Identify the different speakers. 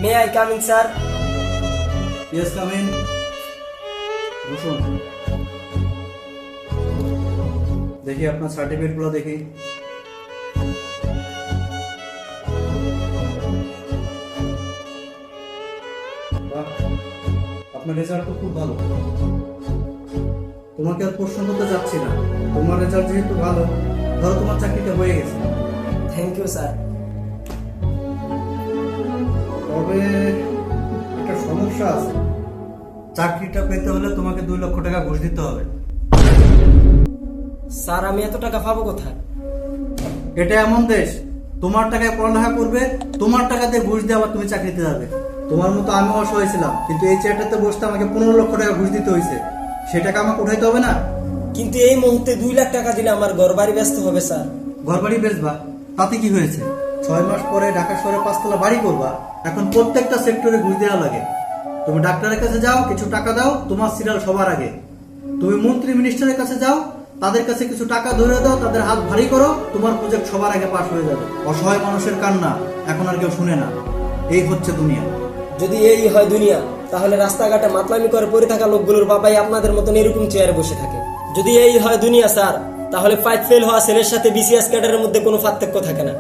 Speaker 1: May I coming sir?
Speaker 2: Yes come in. বসুন। দেখি আপনার সার্টিফিকেটগুলো দেখি। বাহ, আপনার রেজাল্ট তো খুব ভালো। তোমাকে আর প্রশ্ন করতে যাচ্ছি না, তোমার রেজাল্ট যেহেতু ভালো, ধরো তোমার চাকরিটা হয়ে গেছে।
Speaker 1: Thank you sir.
Speaker 2: তবে একটা সমস্যা আছে, চাকরিটা পেতে হলে তোমাকে 2 লক্ষ টাকা ঘুষ দিতে হবে।
Speaker 1: স্যার আমি এত টাকা পাবো কোথায়?
Speaker 2: এটা এমন দেশ, তোমার টাকায় পড়ালেখা করবে, তোমার টাকা দিয়ে ঘুষ দিয়ে আবার তুমি চাকরিতে যাবে। তোমার মতো আমি অসহায় ছিলাম, কিন্তু এই চেয়ারটাতে বসতে আমাকে 15 লক্ষ টাকা ঘুষ দিতে হয়েছে। সে টাকা আমাকে উঠাইতে হবে না?
Speaker 1: কিন্তু এই মুহূর্তে 2 লাখ টাকা দিলে আমার ঘর বাড়ি ব্যস্ত হবে স্যার।
Speaker 2: ঘর বাড়ি বেচবা, তাতে কি হয়েছে? 6 মাস পরে ঢাকা শহরে 5 তলা বাড়ি করবা। এখন প্রত্যেকটা সেক্টরে ঘুষ দেওয়া লাগে। তুমি ডাক্তারের কাছে যাও, কিছু টাকা দাও, তোমার সিরিয়াল সবার আগে। তুমি মন্ত্রী মিনিস্টারের কাছে যাও, তাদের কাছে কিছু টাকা ধরে দাও, তাদের হাত ভারী করো, তোমার প্রজেক্ট সবার আগে পাস হয়ে যাবে। অসহায় মানুষের কান্না এখন আর কেউ শুনে না। এই হচ্ছে দুনিয়া।
Speaker 1: যদি এই হয় দুনিয়া, তাহলে রাস্তাঘাটে মাতলামি করে পড়ে থাকা লোকগুলোর বাবাই আপনাদের মতন এরকম চেয়ারে বসে থাকে। যদি এই হয় দুনিয়া স্যার, তাহলে 5 ফেল হওয়া ছেলের সাথে বিসিএস ক্যাডারের মধ্যে কোনো পার্থক্য থাকে না।